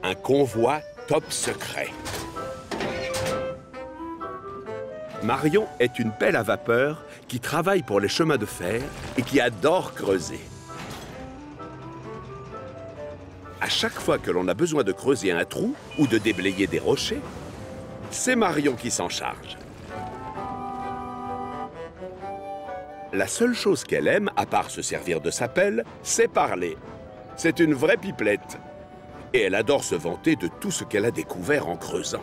un convoi top secret. Marion est une pelle à vapeur qui travaille pour les chemins de fer et qui adore creuser. À chaque fois que l'on a besoin de creuser un trou ou de déblayer des rochers, c'est Marion qui s'en charge. La seule chose qu'elle aime, à part se servir de sa pelle, c'est parler. C'est une vraie pipelette. Et elle adore se vanter de tout ce qu'elle a découvert en creusant.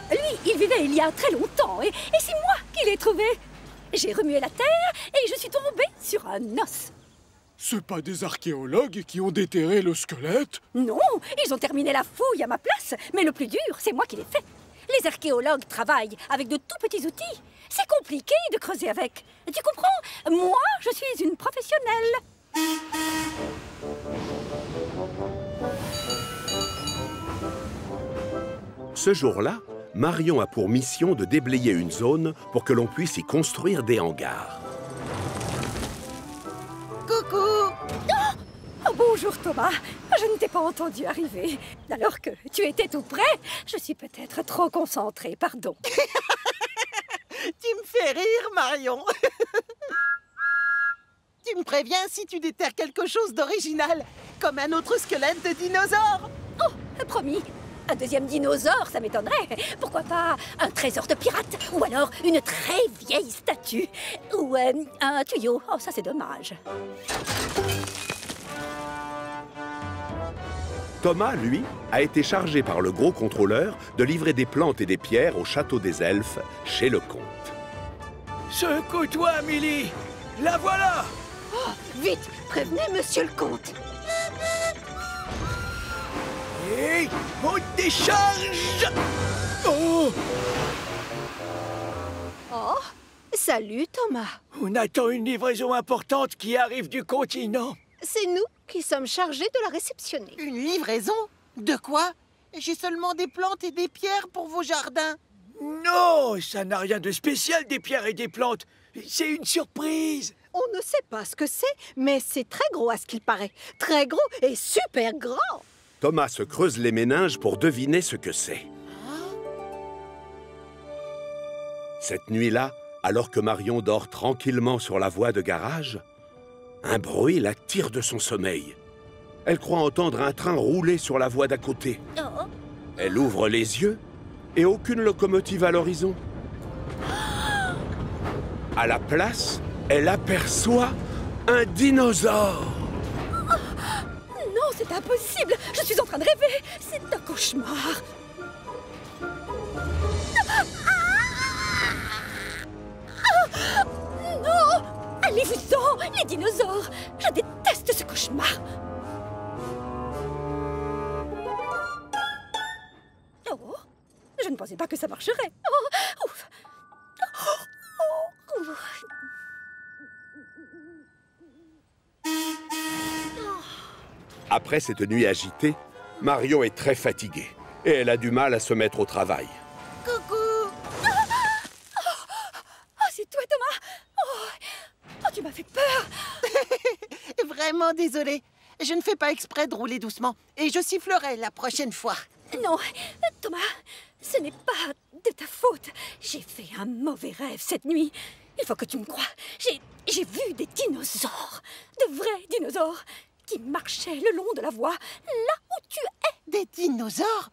Lui, il vivait il y a très longtemps et c'est moi qui l'ai trouvé. J'ai remué la terre et je suis tombée sur un os. C'est pas des archéologues qui ont déterré le squelette? Non, ils ont terminé la fouille à ma place, mais le plus dur, c'est moi qui l'ai fait. Les archéologues travaillent avec de tout petits outils. C'est compliqué de creuser avec. Tu comprends? Moi, je suis une professionnelle. Ce jour-là, Marion a pour mission de déblayer une zone pour que l'on puisse y construire des hangars. Coucou! Oh, bonjour Thomas, je ne t'ai pas entendu arriver. Alors que tu étais tout près, je suis peut-être trop concentrée, pardon. Tu me fais rire, Marion. Tu me préviens si tu déterres quelque chose d'original, comme un autre squelette de dinosaure. Oh, promis. Un deuxième dinosaure, ça m'étonnerait. Pourquoi pas un trésor de pirate? Ou alors une très vieille statue? Ou un tuyau? Oh, ça c'est dommage. Thomas, lui, a été chargé par le gros contrôleur de livrer des plantes et des pierres au château des elfes, chez le comte. Secoue-toi, Amélie! La voilà! Oh, vite, prévenez monsieur le comte. Et on décharge! Oh! Oh, salut Thomas. On attend une livraison importante qui arrive du continent. C'est nous qui sommes chargés de la réceptionner. Une livraison? De quoi? J'ai seulement des plantes et des pierres pour vos jardins. Non, ça n'a rien de spécial, des pierres et des plantes. C'est une surprise. On ne sait pas ce que c'est, mais c'est très gros à ce qu'il paraît. Très gros et super grand. Thomas se creuse les méninges pour deviner ce que c'est. Cette nuit-là, alors que Marion dort tranquillement sur la voie de garage, un bruit la tire de son sommeil. Elle croit entendre un train rouler sur la voie d'à côté. Elle ouvre les yeux et aucune locomotive à l'horizon. À la place, elle aperçoit un dinosaure. Non, c'est impossible. Je suis en train de rêver. C'est un cauchemar. Non! Allez-vous-en, les dinosaures! Je déteste ce cauchemar! Oh, je ne pensais pas que ça marcherait. Oh, ouf. Oh, ouf. Après cette nuit agitée, Marion est très fatiguée et elle a du mal à se mettre au travail. Coucou! C'est toi, Thomas! Oh, tu m'as fait peur! Vraiment désolée. Je ne fais pas exprès de rouler doucement. Et je sifflerai la prochaine fois. Non, Thomas, ce n'est pas de ta faute. J'ai fait un mauvais rêve cette nuit. Il faut que tu me croies. J'ai vu des dinosaures, de vrais dinosaures, qui marchaient le long de la voie, là où tu es. Des dinosaures?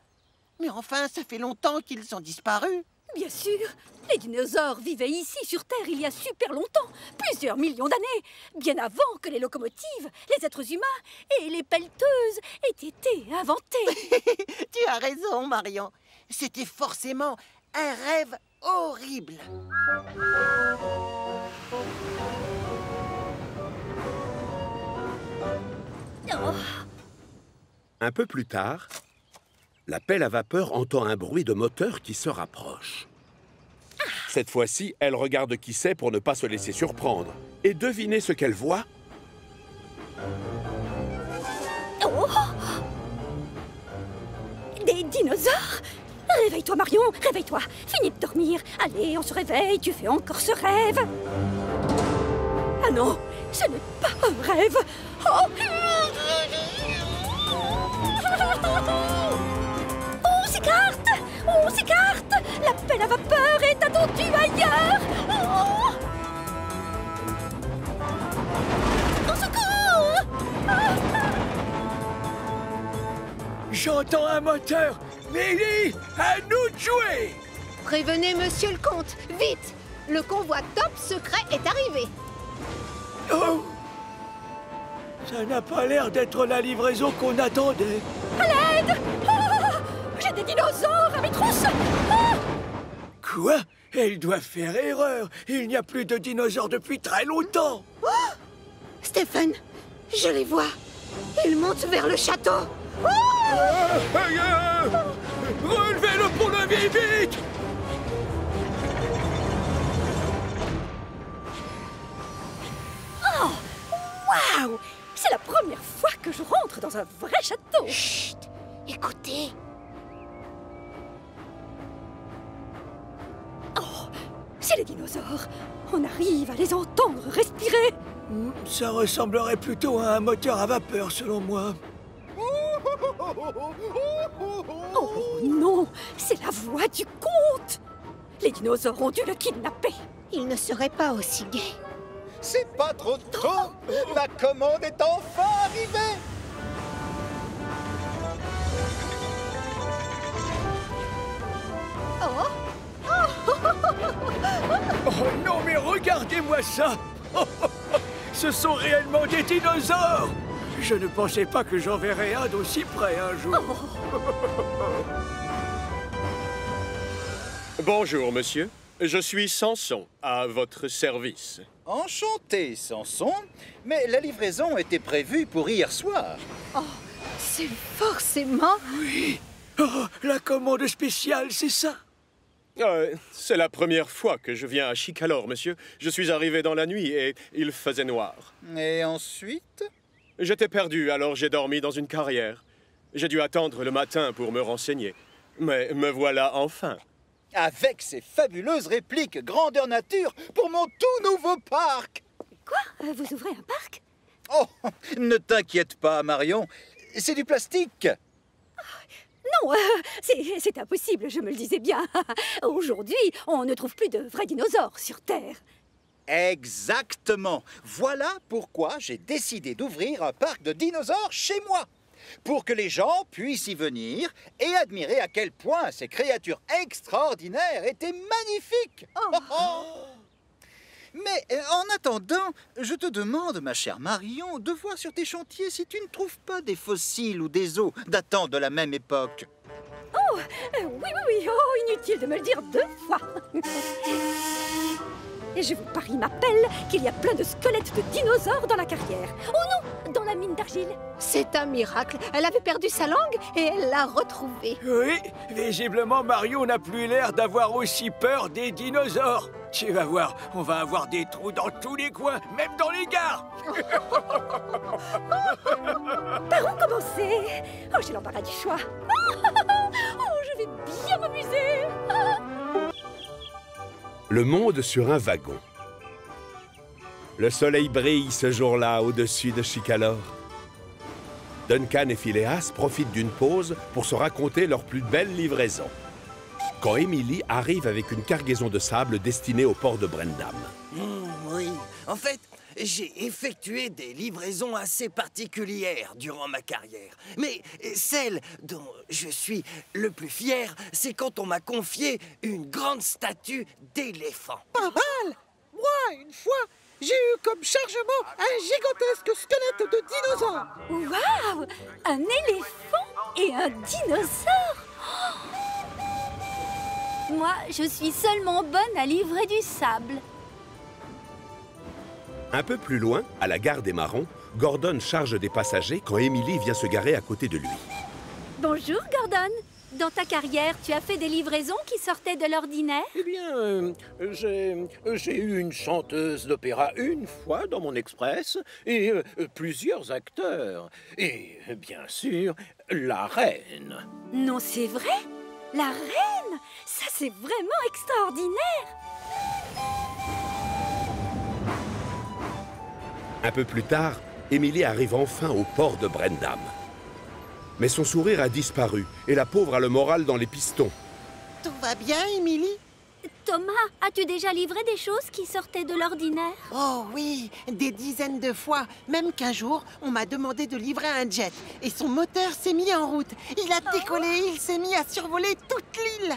Mais enfin, ça fait longtemps qu'ils ont disparu. Bien sûr, les dinosaures vivaient ici sur Terre il y a super longtemps, plusieurs millions d'années, bien avant que les locomotives, les êtres humains et les pelleteuses aient été inventés. Tu as raison, Marion. C'était forcément un rêve horrible. Oh. Un peu plus tard, la pelle à vapeur entend un bruit de moteur qui se rapproche. Cette fois-ci, elle regarde qui c'est pour ne pas se laisser surprendre. Et devinez ce qu'elle voit? Oh. Des dinosaures? Réveille-toi, Marion, réveille-toi. Finis de dormir. Allez, on se réveille, tu fais encore ce rêve. Ah non, ce n'est pas un rêve. Oh, on s'écarte. On s'écarte. La pelle à vapeur est attendue ailleurs. Oh. Au secours. J'entends un moteur. Lily, à nous de jouer. Prévenez Monsieur le Comte, vite! Le convoi top secret est arrivé. Oh! Ça n'a pas l'air d'être la livraison qu'on attendait. À l'aide. Oh, j'ai des dinosaures à mes trousses. Oh. Quoi? Elle doit faire erreur. Il n'y a plus de dinosaures depuis très longtemps. Oh, Stephen, je les vois. Ils montent vers le château. Oh. Relevez le pont-levis vite! Oh, waouh! C'est la première fois que je rentre dans un vrai château. Chut! Écoutez. Oh, c'est les dinosaures. On arrive à les entendre respirer. Ça ressemblerait plutôt à un moteur à vapeur, selon moi. Oh non, c'est la voix du comte. Les dinosaures ont dû le kidnapper. Il ne serait pas aussi gai. C'est pas trop tôt. La commande est enfin arrivée. Oh non, mais regardez-moi ça! Ce sont réellement des dinosaures! Je ne pensais pas que j'en verrais un d'aussi près un jour. Bonjour, monsieur. Je suis Samson, à votre service. Enchanté, Samson. Mais la livraison était prévue pour hier soir. Oh, c'est forcément... Oui! Oh, la commande spéciale, c'est ça? C'est la première fois que je viens à Chicalor, monsieur. Je suis arrivé dans la nuit et il faisait noir. Et ensuite? J'étais perdu, alors j'ai dormi dans une carrière. J'ai dû attendre le matin pour me renseigner. Mais me voilà enfin. Avec ces fabuleuses répliques grandeur nature pour mon tout nouveau parc. Quoi? Vous ouvrez un parc? Oh, ne t'inquiète pas, Marion. C'est du plastique. Non, c'est impossible, je me le disais bien. Aujourd'hui, on ne trouve plus de vrais dinosaures sur Terre. Exactement. Voilà pourquoi j'ai décidé d'ouvrir un parc de dinosaures chez moi. Pour que les gens puissent y venir et admirer à quel point ces créatures extraordinaires étaient magnifiques. Oh. Mais en attendant, je te demande, ma chère Marion, de voir sur tes chantiers si tu ne trouves pas des fossiles ou des os datant de la même époque. Oh, oui, oh, inutile de me le dire 2 fois. Et je vous parie ma pelle qu'il y a plein de squelettes de dinosaures dans la carrière. Oh non, dans la mine d'argile. C'est un miracle. Elle avait perdu sa langue et elle l'a retrouvée. Oui, visiblement Mario n'a plus l'air d'avoir aussi peur des dinosaures. Tu vas voir, on va avoir des trous dans tous les coins, même dans les gares. Par où commencer? Oh, j'ai l'embarras du choix. Oh, je vais bien m'amuser. Le monde sur un wagon. Le soleil brille ce jour-là au-dessus de Chicalor. Duncan et Phileas profitent d'une pause pour se raconter leur plus belle livraison. Quand Emily arrive avec une cargaison de sable destinée au port de Brendam. Oui, en fait, j'ai effectué des livraisons assez particulières durant ma carrière. Mais celle dont je suis le plus fier, c'est quand on m'a confié une grande statue d'éléphant. Pas mal. Moi, une fois, j'ai eu comme chargement un gigantesque squelette de dinosaure. Waouh! Un éléphant et un dinosaure. Moi, je suis seulement bonne à livrer du sable. Un peu plus loin, à la gare des Marrons, Gordon charge des passagers quand Emily vient se garer à côté de lui. Bonjour, Gordon. Dans ta carrière, tu as fait des livraisons qui sortaient de l'ordinaire? Eh bien, j'ai eu une chanteuse d'opéra une fois dans mon express et plusieurs acteurs. Et bien sûr, la reine. Non, c'est vrai? La reine! Ça, c'est vraiment extraordinaire! Un peu plus tard, Émilie arrive enfin au port de Brendam. Mais son sourire a disparu et la pauvre a le moral dans les pistons. Tout va bien, Émilie? Thomas, as-tu déjà livré des choses qui sortaient de l'ordinaire? Oh oui, des dizaines de fois. Même qu'un jour, on m'a demandé de livrer un jet. Et son moteur s'est mis en route. Il a décollé, il s'est mis à survoler toute l'île.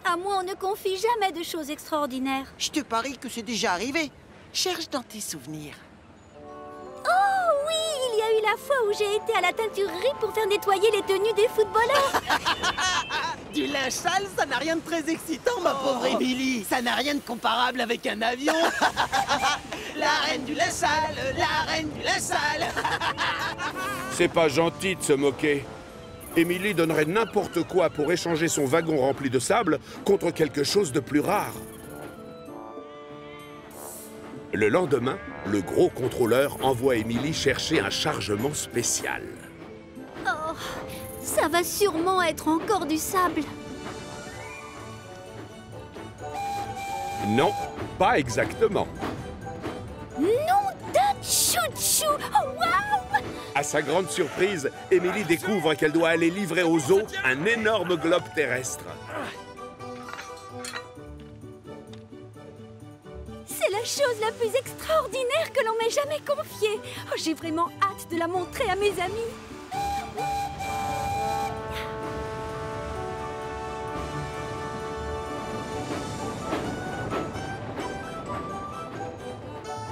À moi, on ne confie jamais de choses extraordinaires. Je te parie que c'est déjà arrivé. Cherche dans tes souvenirs. Oh oui, il y a eu la fois où j'ai été à la teinturerie pour faire nettoyer les tenues des footballeurs. Du linge sale, ça n'a rien de très excitant, ma pauvre Émilie. Ça n'a rien de comparable avec un avion. La reine du linge sale, la reine du linge sale. C'est pas gentil de se moquer. Émilie donnerait n'importe quoi pour échanger son wagon rempli de sable contre quelque chose de plus rare. Le lendemain, le gros contrôleur envoie Émilie chercher un chargement spécial. Oh, ça va sûrement être encore du sable. Non, pas exactement. Non d'un chouchou! Oh, waouh! À sa grande surprise, Émilie découvre qu'elle doit aller livrer aux eaux un énorme globe terrestre. C'est la chose la plus extraordinaire que l'on m'ait jamais confiée. Oh, j'ai vraiment hâte de la montrer à mes amis.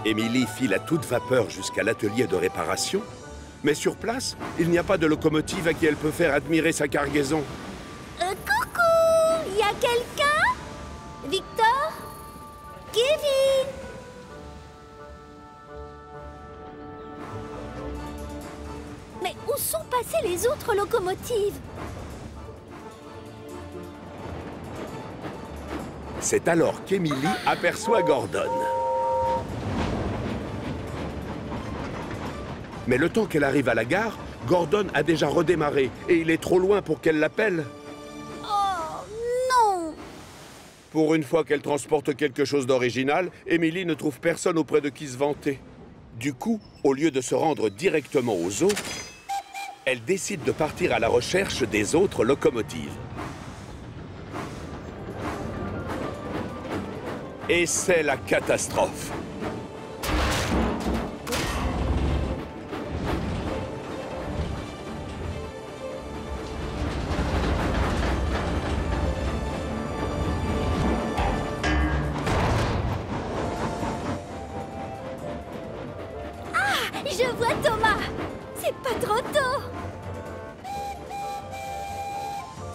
Émilie file à toute vapeur jusqu'à l'atelier de réparation. Mais sur place, il n'y a pas de locomotive à qui elle peut faire admirer sa cargaison. Coucou! Y a quelqu'un? Victor? Kevin? Mais où sont passées les autres locomotives? C'est alors qu'Émilie aperçoit Gordon. Mais le temps qu'elle arrive à la gare, Gordon a déjà redémarré et il est trop loin pour qu'elle l'appelle. Oh non! Pour une fois qu'elle transporte quelque chose d'original, Émilie ne trouve personne auprès de qui se vanter. Du coup, au lieu de se rendre directement aux eaux, elle décide de partir à la recherche des autres locomotives. Et c'est la catastrophe. Je vois Thomas! C'est pas trop tôt!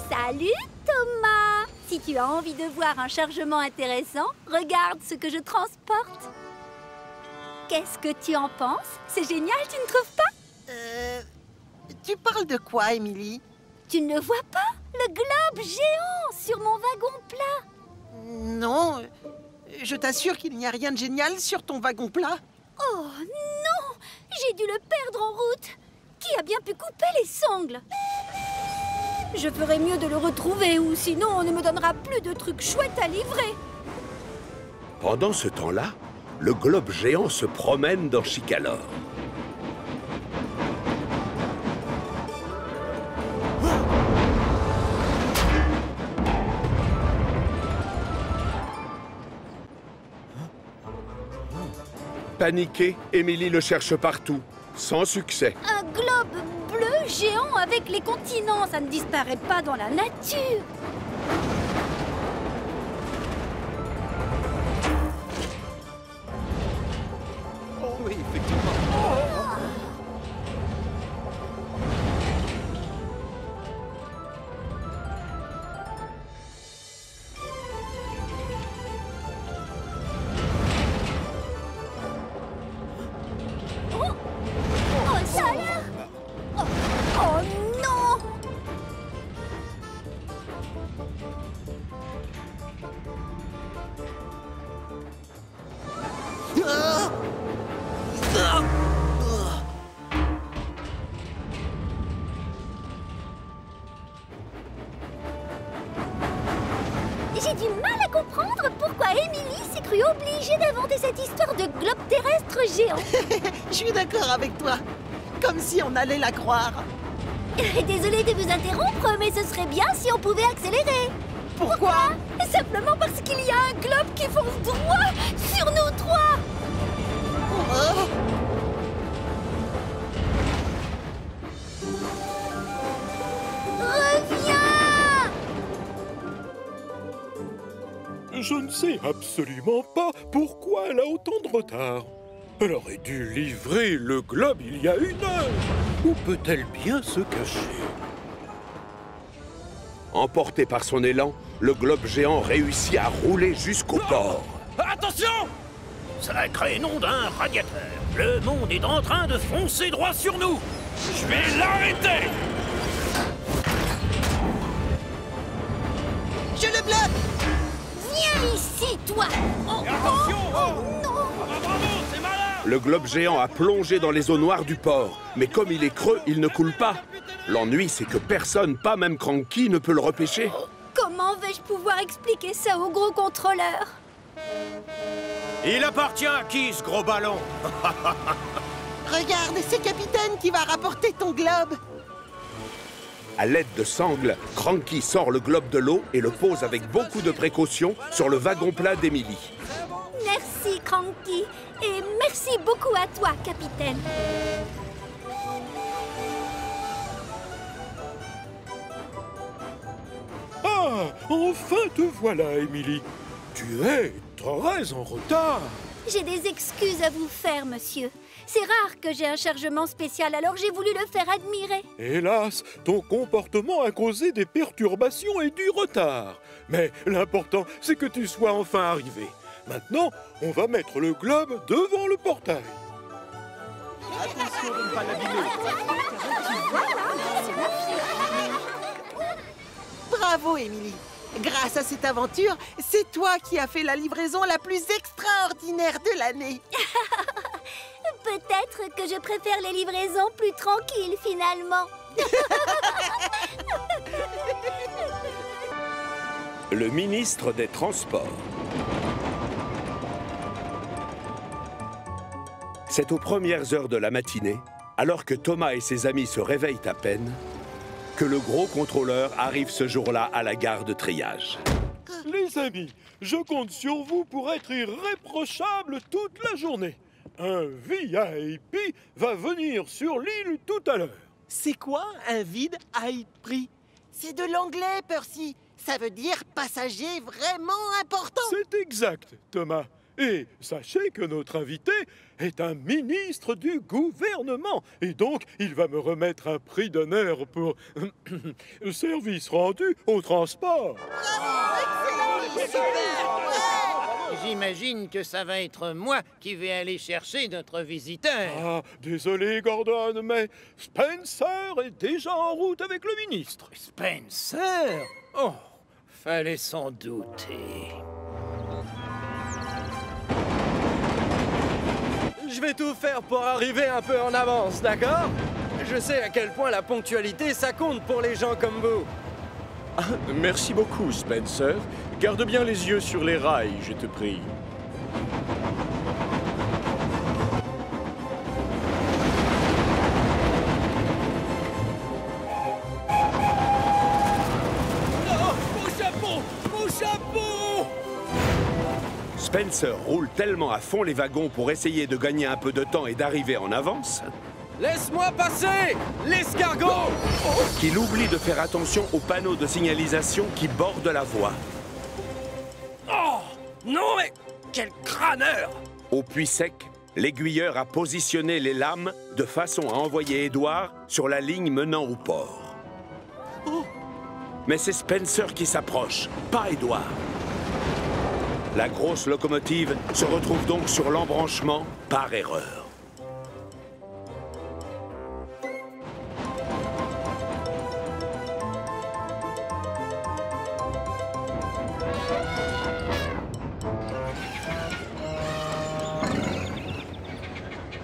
Salut Thomas! Si tu as envie de voir un chargement intéressant, regarde ce que je transporte. Qu'est-ce que tu en penses? C'est génial, tu ne trouves pas? Tu parles de quoi, Émilie? Tu ne vois pas? Le globe géant sur mon wagon plat! Non, je t'assure qu'il n'y a rien de génial sur ton wagon plat. Oh non! J'ai dû le perdre en route! Qui a bien pu couper les sangles? Je ferais mieux de le retrouver, ou sinon on ne me donnera plus de trucs chouettes à livrer. Pendant ce temps-là, le globe géant se promène dans Chicalor. Paniquée, Émilie le cherche partout, sans succès. Un globe bleu géant avec les continents, ça ne disparaît pas dans la nature. Oh oui, effectivement. Oh, ça a l'air... Oh non! Regardez cette histoire de globe terrestre géant. Je suis d'accord avec toi. Comme si on allait la croire. Désolée de vous interrompre, mais ce serait bien si on pouvait accélérer. Pourquoi? Simplement parce qu'il y a un globe qui fonce droit sur nous trois. Oh. Reviens! Je ne sais absolument pas pourquoi elle a autant de retard. Elle aurait dû livrer le globe il y a 1 heure. Où peut-elle bien se cacher? Emporté par son élan, le globe géant réussit à rouler jusqu'au port. Attention! Sacré nom d'un radiateur! Le monde est en train de foncer droit sur nous! Je vais l'arrêter! Je le bloque! Viens ici, toi! Attention! Non! Bravo, c'est malin! Le globe géant a plongé dans les eaux noires du port. Mais comme il est creux, il ne coule pas. L'ennui, c'est que personne, pas même Cranky, ne peut le repêcher. Comment vais-je pouvoir expliquer ça au gros contrôleur? Il appartient à qui, ce gros ballon? Regarde, c'est Capitaine qui va rapporter ton globe. À l'aide de sangles, Cranky sort le globe de l'eau et le pose avec beaucoup de précaution sur le wagon plat d'Emily. Merci, Cranky. Et merci beaucoup à toi, capitaine. Ah, enfin te voilà, Emily. Tu es très en retard. J'ai des excuses à vous faire, monsieur. C'est rare que j'ai un chargement spécial, alors j'ai voulu le faire admirer. Hélas, ton comportement a causé des perturbations et du retard. Mais l'important, c'est que tu sois enfin arrivé. Maintenant, on va mettre le globe devant le portail. Attention de ne pas l'abîmer. Bravo, Émilie. Grâce à cette aventure, c'est toi qui as fait la livraison la plus extraordinaire de l'année. Peut-être que je préfère les livraisons plus tranquilles, finalement. Le ministre des Transports. C'est aux premières heures de la matinée, alors que Thomas et ses amis se réveillent à peine, que le gros contrôleur arrive ce jour-là à la gare de triage. Les amis, je compte sur vous pour être irréprochable toute la journée. Un VIP va venir sur l'île tout à l'heure. C'est quoi un vide VIP? C'est de l'anglais, Percy. Ça veut dire passager vraiment important. C'est exact, Thomas. Et sachez que notre invité est un ministre du gouvernement. Et donc, il va me remettre un prix d'honneur pour service rendu au transport. J'imagine que ça va être moi qui vais aller chercher notre visiteur. Ah, désolé, Gordon, mais Spencer est déjà en route avec le ministre. Spencer? Oh, fallait s'en douter. Je vais tout faire pour arriver un peu en avance, d'accord? Je sais à quel point la ponctualité, ça compte pour les gens comme vous. Ah, merci beaucoup, Spencer. Garde bien les yeux sur les rails, je te prie. Non! Mon chapeau! Mon chapeau! Spencer roule tellement à fond les wagons pour essayer de gagner un peu de temps et d'arriver en avance Laisse-moi passer, l'escargot! qu'il oublie de faire attention aux panneaux de signalisation qui bordent la voie. Oh! Non mais... Quel crâneur! Au puits sec, l'aiguilleur a positionné les lames de façon à envoyer Édouard sur la ligne menant au port. Mais c'est Spencer qui s'approche, pas Édouard. La grosse locomotive se retrouve donc sur l'embranchement par erreur.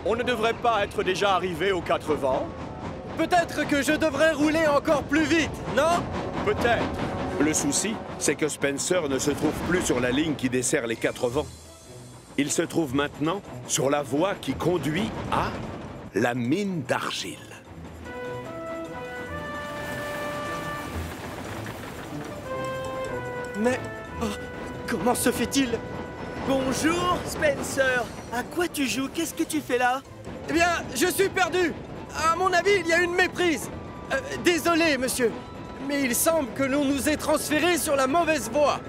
On ne devrait pas être déjà arrivé aux 4 vents? Peut-être que je devrais rouler encore plus vite, non? Peut-être. Le souci, c'est que Spencer ne se trouve plus sur la ligne qui dessert les 4 vents. Il se trouve maintenant sur la voie qui conduit à la mine d'argile. Mais comment se fait-il? Bonjour, Spencer. À quoi tu joues? Qu'est-ce que tu fais là? Eh bien, je suis perdu. À mon avis, il y a une méprise. Désolé, monsieur, mais il semble que l'on nous ait transférés sur la mauvaise voie.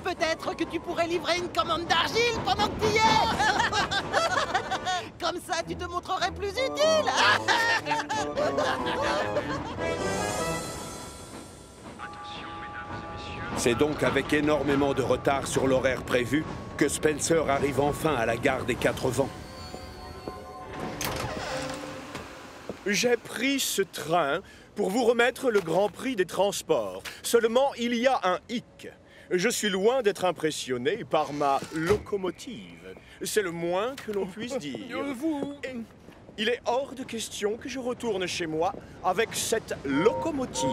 Peut-être que tu pourrais livrer une commande d'argile pendant que tu y es. Comme ça, tu te montrerais plus utile. C'est donc avec énormément de retard sur l'horaire prévu que Spencer arrive enfin à la gare des Quatre Vents. J'ai pris ce train pour vous remettre le Grand Prix des transports. Seulement, il y a un hic. Je suis loin d'être impressionné par ma locomotive. C'est le moins que l'on puisse dire. Et il est hors de question que je retourne chez moi avec cette locomotive.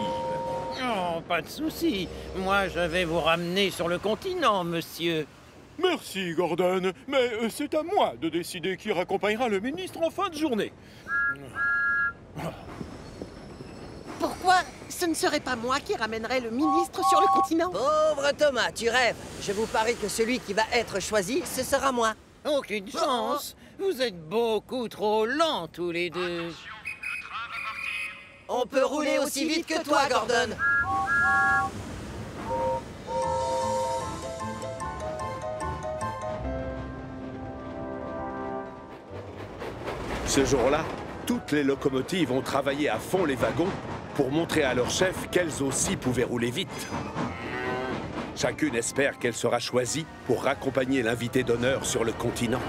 Oh, pas de souci. Moi, je vais vous ramener sur le continent, monsieur. Merci, Gordon, mais c'est à moi de décider qui raccompagnera le ministre en fin de journée. Pourquoi ce ne serait pas moi qui ramènerais le ministre sur le continent? Pauvre Thomas, tu rêves. Je vous parie que celui qui va être choisi, ce sera moi. Aucune chance. Vous êtes beaucoup trop lents, tous les deux. On peut rouler aussi vite que toi, Gordon. Ce jour-là, toutes les locomotives ont travaillé à fond les wagons pour montrer à leur chef qu'elles aussi pouvaient rouler vite. Chacune espère qu'elle sera choisie pour raccompagner l'invité d'honneur sur le continent.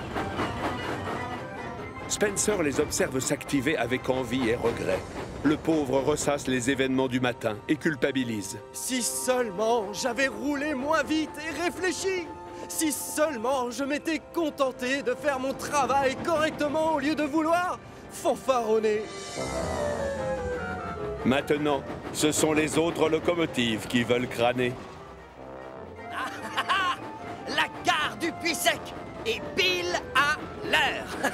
Spencer les observe s'activer avec envie et regret. Le pauvre ressasse les événements du matin et culpabilise. Si seulement j'avais roulé moins vite et réfléchi. Si seulement je m'étais contenté de faire mon travail correctement au lieu de vouloir fanfaronner. Maintenant, ce sont les autres locomotives qui veulent crâner. La gare du Puy-Sec est pile à l'heure.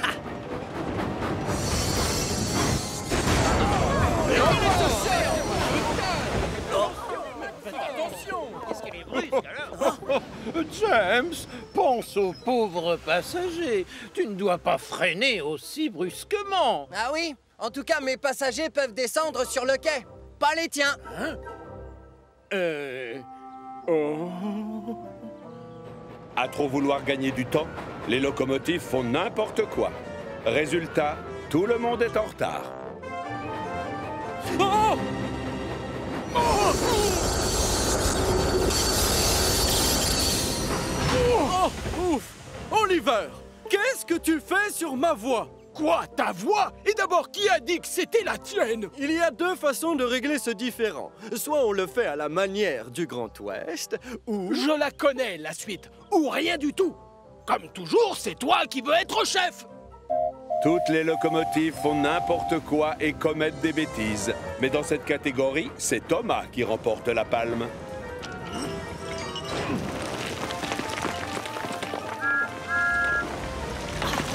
Attention! Qu'est-ce qu'elle est brusque, alors? James, pense au... Pauvre passager, tu ne dois pas freiner aussi brusquement. Ah oui? En tout cas, mes passagers peuvent descendre sur le quai. Pas les tiens. Hein? À trop vouloir gagner du temps, les locomotives font n'importe quoi. Résultat, tout le monde est en retard. Oh! Oh! Oh! Ouf! Oliver, qu'est-ce que tu fais sur ma voie? Quoi, ta voix? Et d'abord, qui a dit que c'était la tienne? Il y a deux façons de régler ce différend. Soit on le fait à la manière du Grand Ouest, ou... Je la connais, la suite. Ou rien du tout. Comme toujours, c'est toi qui veux être chef. Toutes les locomotives font n'importe quoi et commettent des bêtises. Mais dans cette catégorie, c'est Thomas qui remporte la palme.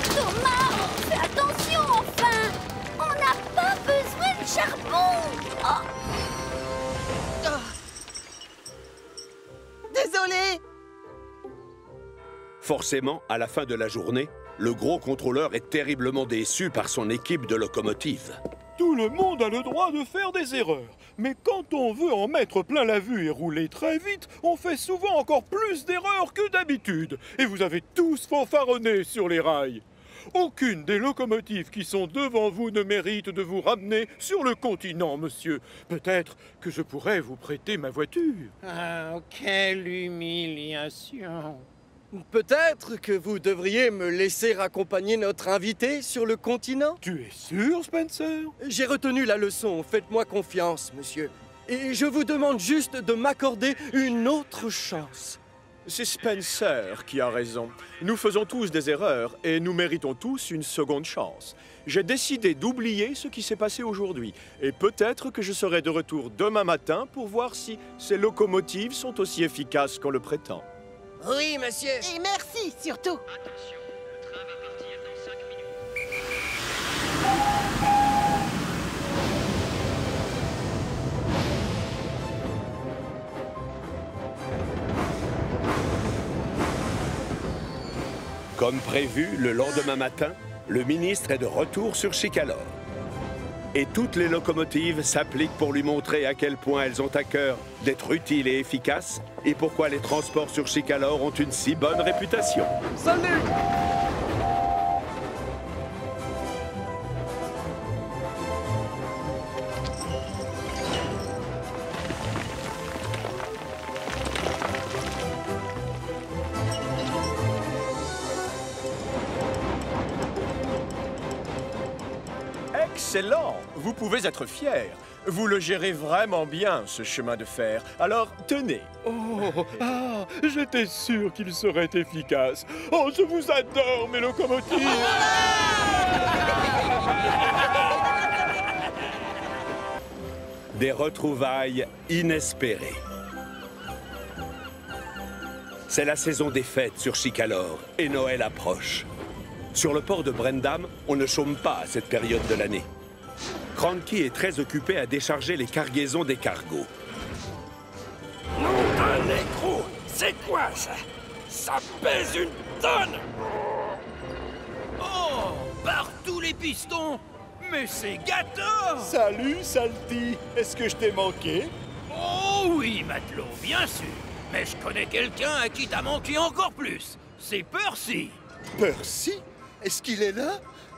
Thomas, fais attention enfin! On n'a pas besoin de charbon! Oh. Désolé! Forcément, à la fin de la journée, le gros contrôleur est terriblement déçu par son équipe de locomotives. Tout le monde a le droit de faire des erreurs. Mais quand on veut en mettre plein la vue et rouler très vite, on fait souvent encore plus d'erreurs que d'habitude. Et vous avez tous fanfaronné sur les rails. Aucune des locomotives qui sont devant vous ne mérite de vous ramener sur le continent, monsieur. Peut-être que je pourrais vous prêter ma voiture. Ah, quelle humiliation! Peut-être que vous devriez me laisser accompagner notre invité sur le continent? Tu es sûr, Spencer? J'ai retenu la leçon, faites-moi confiance, monsieur. Et je vous demande juste de m'accorder une autre chance. C'est Spencer qui a raison. Nous faisons tous des erreurs et nous méritons tous une seconde chance. J'ai décidé d'oublier ce qui s'est passé aujourd'hui. Et peut-être que je serai de retour demain matin pour voir si ces locomotives sont aussi efficaces qu'on le prétend. Oui, monsieur. Et merci, surtout. Comme prévu, le lendemain matin, le ministre est de retour sur Chicalor. Et toutes les locomotives s'appliquent pour lui montrer à quel point elles ont à cœur d'être utiles et efficaces et pourquoi les transports sur Chicalor ont une si bonne réputation. Salut! Excellent! Vous pouvez être fier. Vous le gérez vraiment bien, ce chemin de fer. Alors, tenez. Oh, ah, j'étais sûr qu'il serait efficace. Oh, je vous adore, mes locomotives! Des retrouvailles inespérées. C'est la saison des fêtes sur Chicalor et Noël approche. Sur le port de Brendam, on ne chôme pas à cette période de l'année. Cranky est très occupé à décharger les cargaisons des cargos. Un écrou! C'est quoi ça? Ça pèse une tonne! Oh! Par tous les pistons! Mais c'est Gator! Salut, Salty! Est-ce que je t'ai manqué? Oh oui, matelot, bien sûr! Mais je connais quelqu'un à qui t'as manqué encore plus! C'est Percy! Percy? Est-ce qu'il est là?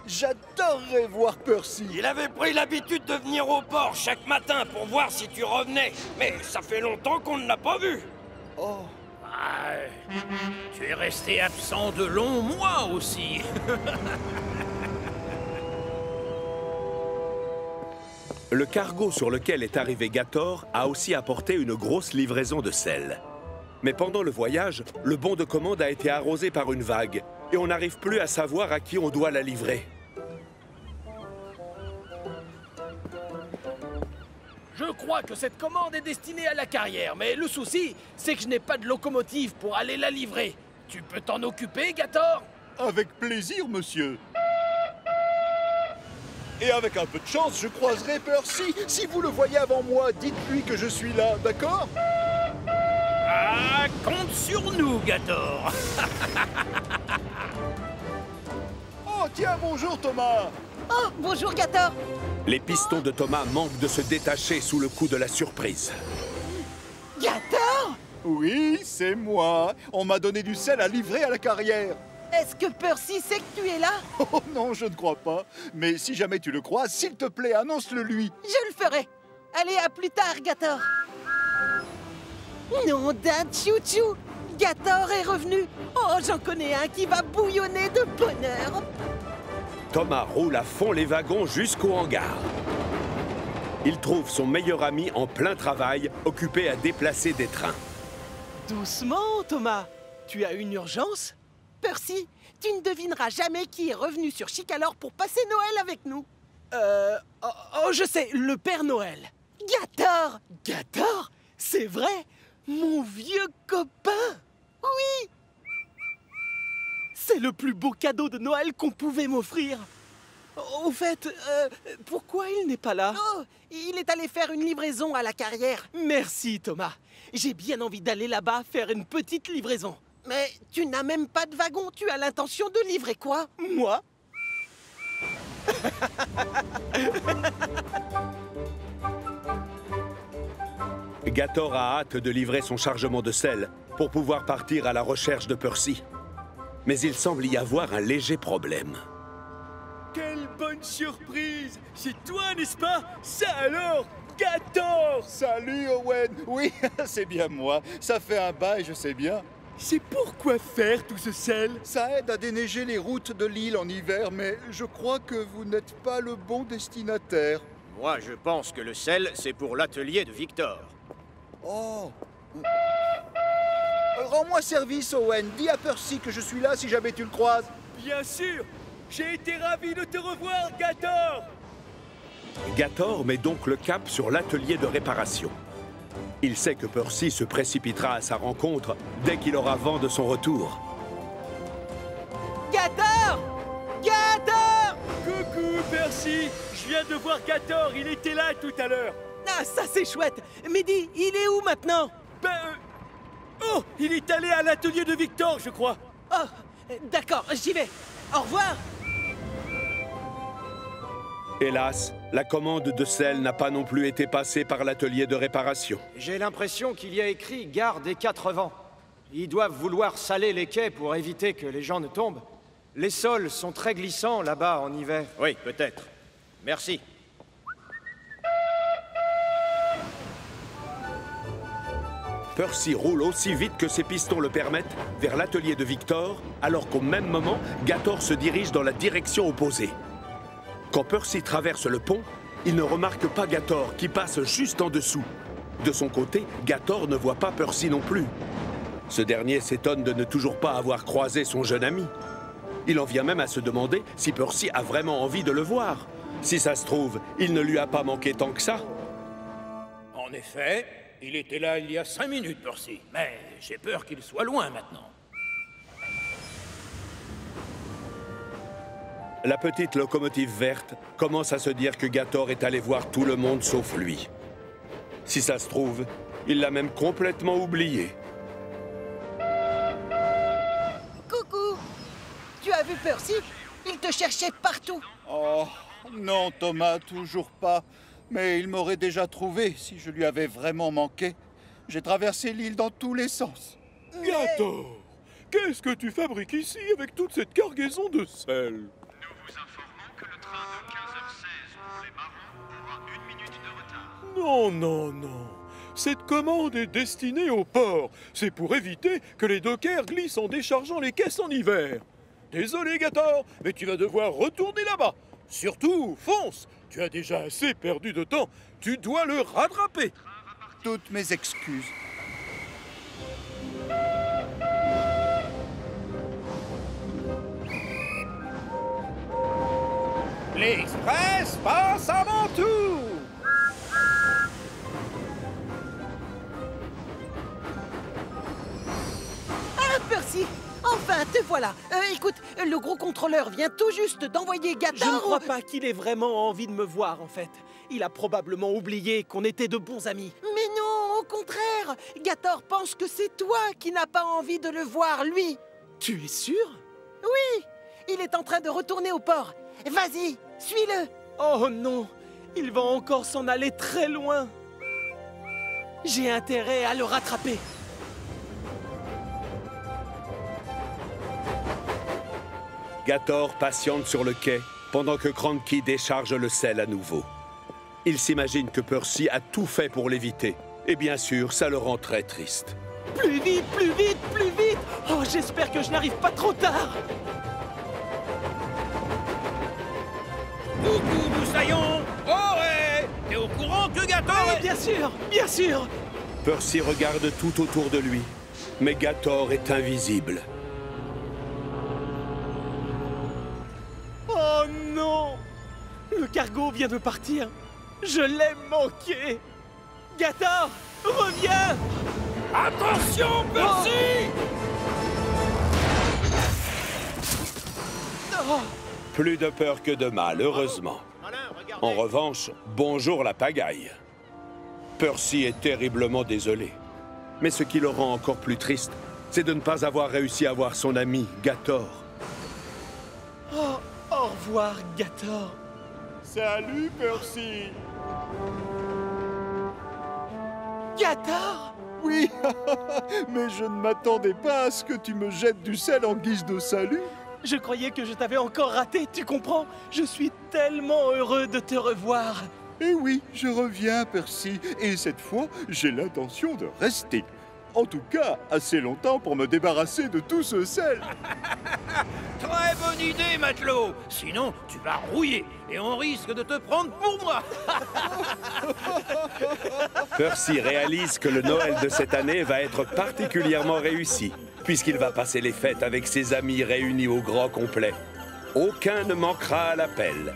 J'adorerais voir Percy. Il avait pris l'habitude de venir au port chaque matin pour voir si tu revenais. Mais ça fait longtemps qu'on ne l'a pas vu. Oh. Ouais. Tu es resté absent de longs mois aussi. Le cargo sur lequel est arrivé Gator a aussi apporté une grosse livraison de sel. Mais pendant le voyage, le bon de commande a été arrosé par une vague et on n'arrive plus à savoir à qui on doit la livrer. Je crois que cette commande est destinée à la carrière, mais le souci, c'est que je n'ai pas de locomotive pour aller la livrer. Tu peux t'en occuper, Gator? Avec plaisir, monsieur. Et avec un peu de chance, je croiserai Percy. Si vous le voyez avant moi, dites-lui que je suis là, d'accord? Ah, compte sur nous, Gator. Oh, tiens, bonjour, Thomas. Oh, bonjour, Gator. Les pistons de Thomas manquent de se détacher sous le coup de la surprise. Gator? Oui, c'est moi. On m'a donné du sel à livrer à la carrière. Est-ce que Percy sait que tu es là? Oh non, je ne crois pas. Mais si jamais tu le crois, s'il te plaît, annonce-le lui. Je le ferai. Allez, à plus tard, Gator. Nom d'un chouchou! Gator est revenu. Oh, j'en connais un qui va bouillonner de bonheur. Thomas roule à fond les wagons jusqu'au hangar. Il trouve son meilleur ami en plein travail, occupé à déplacer des trains. Doucement, Thomas. Tu as une urgence? Percy, tu ne devineras jamais qui est revenu sur Chicalor pour passer Noël avec nous. Oh, je sais, le Père Noël. Gator! Gator? C'est vrai? Mon vieux copain? Oui! C'est le plus beau cadeau de Noël qu'on pouvait m'offrir. Au fait, pourquoi il n'est pas là? Oh, il est allé faire une livraison à la carrière. Merci, Thomas. J'ai bien envie d'aller là-bas faire une petite livraison. Mais tu n'as même pas de wagon. Tu as l'intention de livrer quoi? Moi? Gator a hâte de livrer son chargement de sel pour pouvoir partir à la recherche de Percy. Mais il semble y avoir un léger problème. Quelle bonne surprise! C'est toi, n'est-ce pas? Ça alors, Gator! Salut, Owen. Oui, c'est bien moi. Ça fait un bail, je sais bien. C'est pourquoi faire tout ce sel? Ça aide à déneiger les routes de l'île en hiver, mais je crois que vous n'êtes pas le bon destinataire. Moi, je pense que le sel, c'est pour l'atelier de Victor. Oh. Rends-moi service, Owen. Dis à Percy que je suis là si jamais tu le croises. Bien sûr! J'ai été ravi de te revoir, Gator! Gator met donc le cap sur l'atelier de réparation. Il sait que Percy se précipitera à sa rencontre dès qu'il aura vent de son retour. Gator! Gator! Coucou, Percy! Je viens de voir Gator, il était là tout à l'heure. Ah, ça c'est chouette! Mais dis, il est où maintenant? Oh, il est allé à l'atelier de Victor, je crois. Oh, d'accord, j'y vais. Au revoir! Hélas, la commande de sel n'a pas non plus été passée par l'atelier de réparation. J'ai l'impression qu'il y a écrit « Gare des 4 vents ». Ils doivent vouloir saler les quais pour éviter que les gens ne tombent. Les sols sont très glissants là-bas en hiver. Oui, peut-être. Merci. Percy roule aussi vite que ses pistons le permettent vers l'atelier de Victor, alors qu'au même moment, Gator se dirige dans la direction opposée. Quand Percy traverse le pont, il ne remarque pas Gator qui passe juste en dessous. De son côté, Gator ne voit pas Percy non plus. Ce dernier s'étonne de ne toujours pas avoir croisé son jeune ami. Il en vient même à se demander si Percy a vraiment envie de le voir. Si ça se trouve, il ne lui a pas manqué tant que ça. En effet, il était là il y a 5 minutes, Percy. Mais j'ai peur qu'il soit loin maintenant. La petite locomotive verte commence à se dire que Gator est allé voir tout le monde sauf lui. Si ça se trouve, il l'a même complètement oublié. Coucou! Tu as vu Percy? Il te cherchait partout. Oh, non, Thomas, toujours pas. Mais il m'aurait déjà trouvé si je lui avais vraiment manqué. J'ai traversé l'île dans tous les sens. Gator! Qu'est-ce que tu fabriques ici avec toute cette cargaison de sel? Nous vous informons que le train de 15h16 pour les marrons aura 1 minute de retard. Non, non, non. Cette commande est destinée au port. C'est pour éviter que les dockers glissent en déchargeant les caisses en hiver. Désolé, Gator, mais tu vas devoir retourner là-bas. Surtout, fonce! Tu as déjà assez perdu de temps. Tu dois le rattraper. Toutes mes excuses. L'Express passe à mon tour! Ah, Percy! Enfin, te voilà! Écoute, le gros contrôleur vient tout juste d'envoyer Gator... Je ne crois pas qu'il ait vraiment envie de me voir, en fait. Il a probablement oublié qu'on était de bons amis. Mais non, au contraire! Gator pense que c'est toi qui n'as pas envie de le voir, lui! Tu es sûr? Oui! Il est en train de retourner au port. Vas-y, suis-le! Oh non! Il va encore s'en aller très loin! J'ai intérêt à le rattraper. Gator patiente sur le quai pendant que Cranky décharge le sel à nouveau. Il s'imagine que Percy a tout fait pour l'éviter. Et bien sûr, ça le rend très triste. Plus vite, plus vite, plus vite! Oh, j'espère que je n'arrive pas trop tard! Coucou, Moussaillon! Oh ouais! T'es au courant que Gator Oui, bien sûr, bien sûr! Percy regarde tout autour de lui, mais Gator est invisible. Oh non! Le cargo vient de partir. Je l'ai manqué. Gator, reviens! Attention, Percy! Oh. Plus de peur que de mal, heureusement. En revanche, bonjour la pagaille. Percy est terriblement désolé. Mais ce qui le rend encore plus triste, c'est de ne pas avoir réussi à voir son ami, Gator. Oh, au revoir, Gator. Salut, Percy. Gator? Oui, mais je ne m'attendais pas à ce que tu me jettes du sel en guise de salut. Je croyais que je t'avais encore raté, tu comprends? Je suis tellement heureux de te revoir. Eh oui, je reviens, Percy, et cette fois, j'ai l'intention de rester. En tout cas, assez longtemps pour me débarrasser de tout ce sel. Très bonne idée, matelot! Sinon, tu vas rouiller et on risque de te prendre pour moi! Percy réalise que le Noël de cette année va être particulièrement réussi, puisqu'il va passer les fêtes avec ses amis réunis au grand complet. Aucun ne manquera à l'appel.